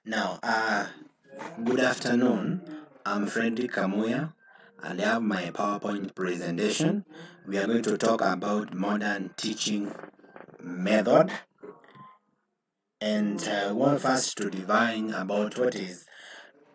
Now, good afternoon. I'm Frederick Kamuya, and I have my PowerPoint presentation. We are going to talk about modern teaching method, and I want first to define about what is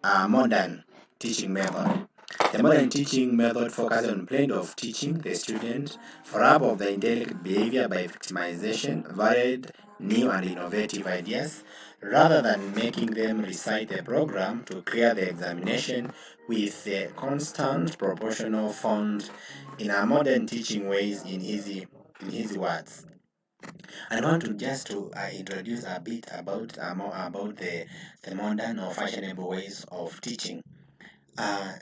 a modern teaching method. The modern teaching method focuses on blend of teaching the student for up of the intelligent behavior by victimization, varied, new and innovative ideas, rather than making them recite the program to clear the examination with the constant proportional font in a modern teaching ways in easy words. I want to just to introduce a bit about more about the modern or fashionable ways of teaching. Uh,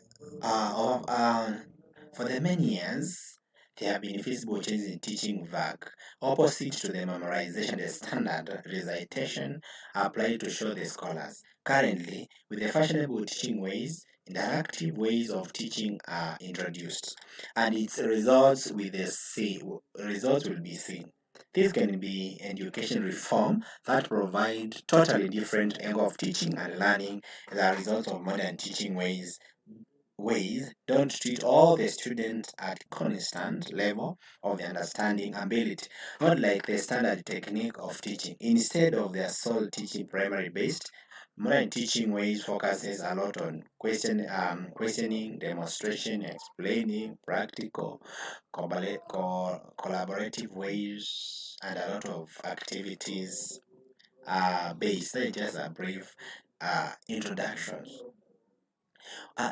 for the many years, there have been visible changes in teaching work, opposite to the memorization, the standard recitation applied to show the scholars. Currently, with the fashionable teaching ways, interactive ways of teaching are introduced, and its results will be seen. This can be education reform that provide totally different angle of teaching and learning as a result of modern teaching ways don't treat all the students at constant level of the understanding ability, not like the standard technique of teaching. Instead of their sole teaching primary based, modern teaching ways focuses a lot on questioning, demonstration, explaining, practical, collaborative ways, and a lot of activities based. They just a brief introductions.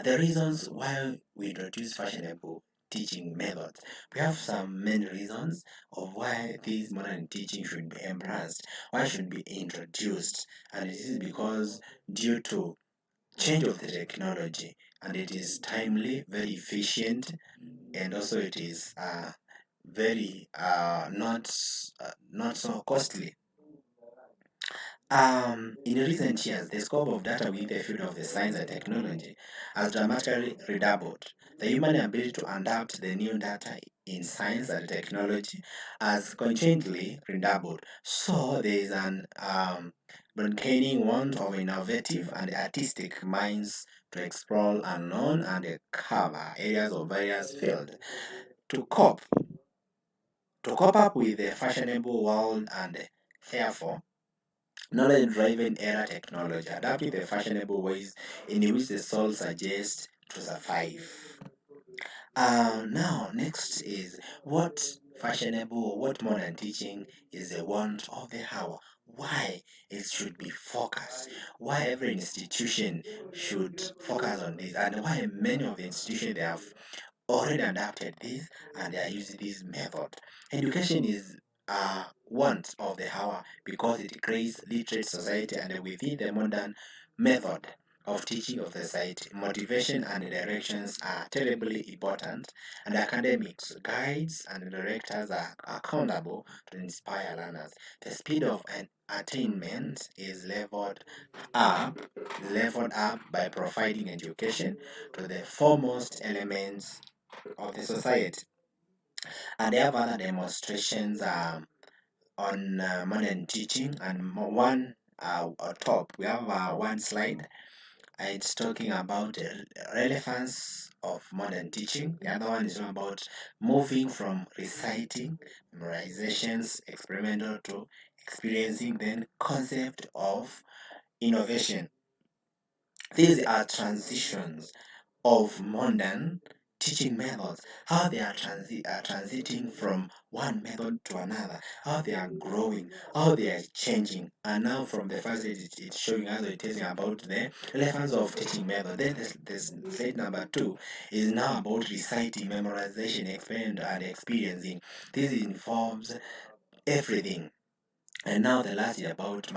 The reasons why we introduce fashionable teaching methods. We have some main reasons of why these modern teaching should be embraced, why should be introduced, and this is because due to change of the technology, and it is timely, very efficient, and also it is very not so costly. In recent years, the scope of data within the field of the science and technology has dramatically redoubled. The human ability to adapt the new data in science and technology has continually redoubled. So there is an gaining want of innovative and artistic minds to explore unknown and cover areas of various fields. To cope, to cope up with the fashionable world and therefore knowledge-driven era technology, adapting the fashionable ways in which the soul suggests to survive. Now, next is what modern teaching is the want of the hour. Why it should be focused. Why every institution should focus on this, and why many of the institutions they have already adapted this and they are using this method. Education is want of the hour because it creates literate society, and within the modern method of teaching of the society, motivation and directions are terribly important, and academics, guides, and directors are accountable to inspire learners. The speed of an attainment is up, leveled up by providing education to the foremost elements of the society. And they have other demonstrations on modern teaching, and one top we have one slide. It's talking about the relevance of modern teaching. The other one is about moving from reciting, memorizations, experimental to experiencing, then concept of innovation. These are transitions of modern teaching methods, how they are transiting from one method to another, how they are growing, how they are changing. And now from the first it's showing us, it's telling about the relevance of teaching method. Then this slide number 2 is now about reciting, memorization, experiment, and experiencing. This involves everything. And now the last is about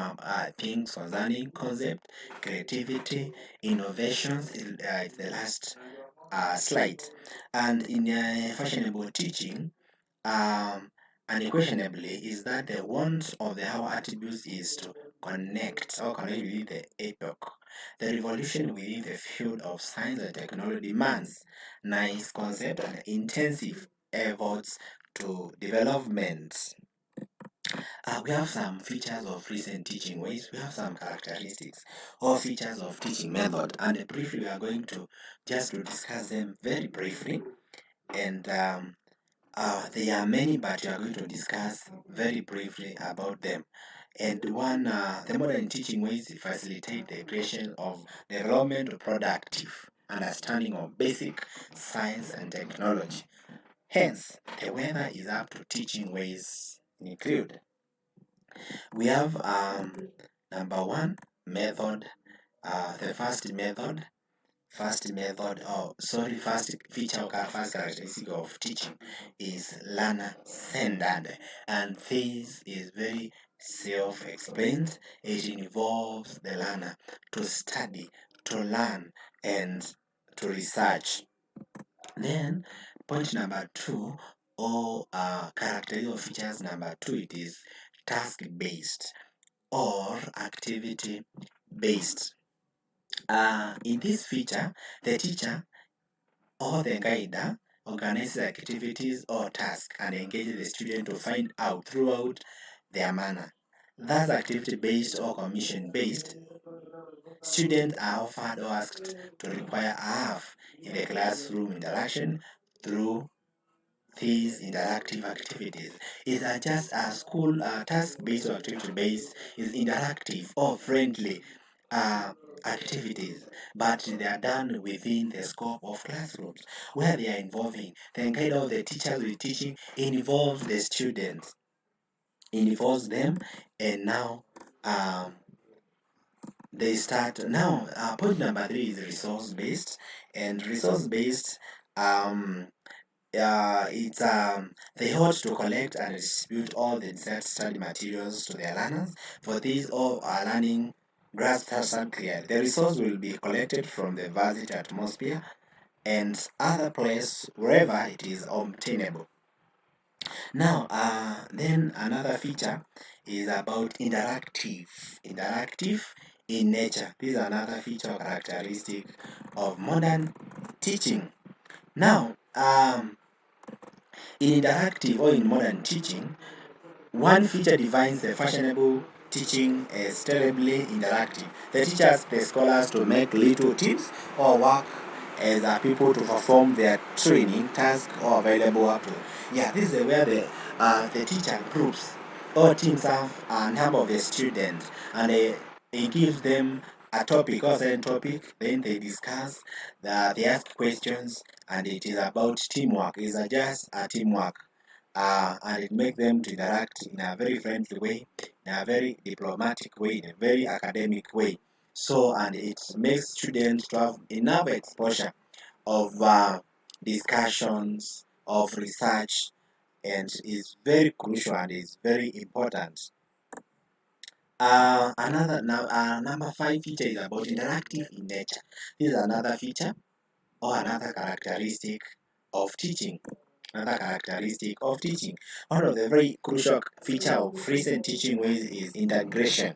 things concerning concept, creativity, innovations. It's the last slide. And in fashionable teaching, unquestionably, is that the want of the hour attributes is to connect within the epoch. The revolution within the field of science and technology demands nice concept and intensive efforts to development. We have some features of recent teaching ways, we have some characteristics or features of teaching method, and briefly we are going to just to discuss them very briefly. And there are many, but we are going to discuss very briefly about them. And one, the modern teaching ways facilitate the creation of development of productive understanding of basic science and technology. Hence, the weather is up to teaching ways include. We have number one method, the first feature or first characteristic of teaching is learner centered, and this is very self-explained. It involves the learner to study, to learn, and to research. Then point number two, or characteristic of features number two, it is task based or activity based. In this feature, the teacher or the guide organizes activities or tasks and engages the student to find out throughout their manner. Thus, activity based or commission based, students are offered or asked to require half in the classroom interaction through these interactive activities. Is just a school task-based or activity-based is interactive or friendly uh, activities, but they are done within the scope of classrooms where they are involving the kind of the teachers with teaching involves the students, involves them, and now um, they start now. Point number three is resource-based, and resource-based. Um, it's they ought to collect and distribute all the exact study materials to their learners. For these, all are learning grasp clear. The resource will be collected from the varsity atmosphere and other place wherever it is obtainable. Now, then another feature is about interactive in nature. This is another feature or characteristic of modern teaching. Now, in interactive or in modern teaching, one feature defines the fashionable teaching as terribly interactive. The teacher asks the scholars to make little tips or work as people to perform their training task or available up to. Yeah, this is where the teacher groups or teams have a number of the students, and they gives them a topic or certain topic, then they discuss, they ask questions, and it is about teamwork. It's just a teamwork, and it makes them to interact in a very friendly way, in a very diplomatic way, in a very academic way. So, and it makes students to have enough exposure of discussions, of research, and is very crucial and is very important. Number five feature is about interactive in nature. This is another feature or another characteristic of teaching. Another characteristic of teaching. One of the very crucial feature of recent teaching ways is integration.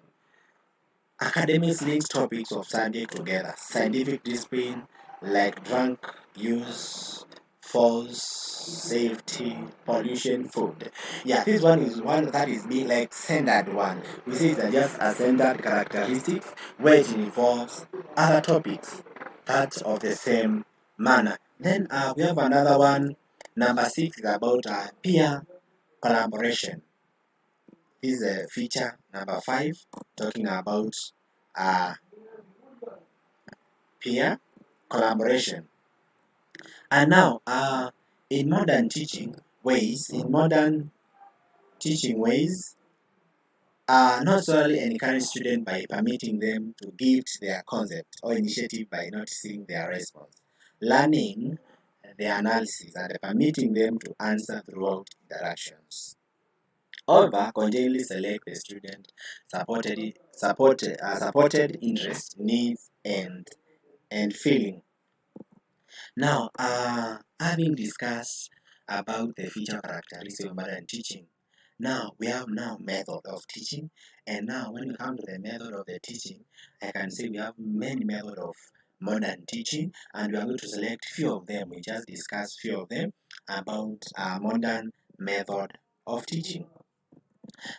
Academics links topics of subject together. Scientific discipline like drug use, false safety, pollution, food. Yeah, this one is one that is being like centered one. We see it's just a centered characteristics where it involves other topics that of the same manner. Then we have another one. Number six is about peer collaboration. This is a feature number five, talking about uh, peer collaboration. And now, in modern teaching ways, not solely encourage students by permitting them to give their concept or initiative by noticing their response, learning the analysis, and permitting them to answer throughout interactions. However, continually select the student supported interest, needs, and feeling. Now, having discussed about the feature characteristics of modern teaching, now we have now method of teaching, and now when we come to the method of the teaching, I can say we have many method of modern teaching, and we are going to select few of them. We just discuss few of them about modern method of teaching.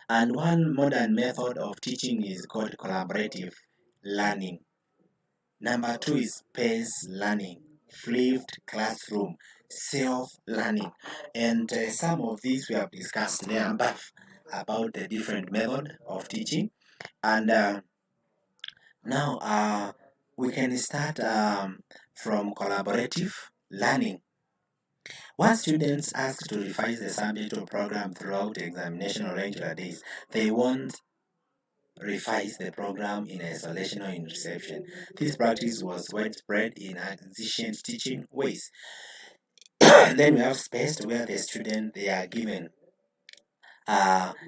And one modern method of teaching is called collaborative learning. Number two is space learning, flipped classroom, self-learning. And some of these we have discussed there above about the different method of teaching. And now we can start from collaborative learning. Once students ask to revise the subject or program throughout examination or regular days, they won't revise the program in isolation or in reception. This practice was widespread in ancient teaching ways. Then we have space where the student they are given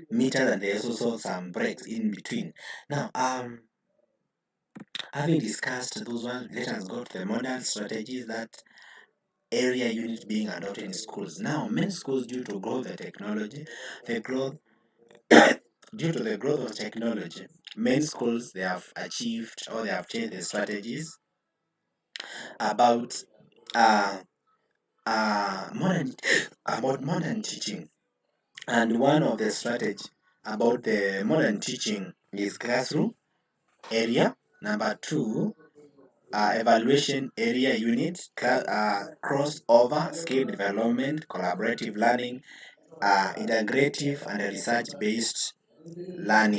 meters and there's also some breaks in between. Now, having discussed those ones, let us go to the modern strategies that area unit being adopted in schools. Now, many schools, due to growth of technology, the growth due to the growth of technology, many schools they have achieved or they have changed the strategies about uh, modern about modern teaching. And one of the strategy about the modern teaching is classroom area. Number two, evaluation area units, crossover, skill development, collaborative learning, integrative and research-based learning.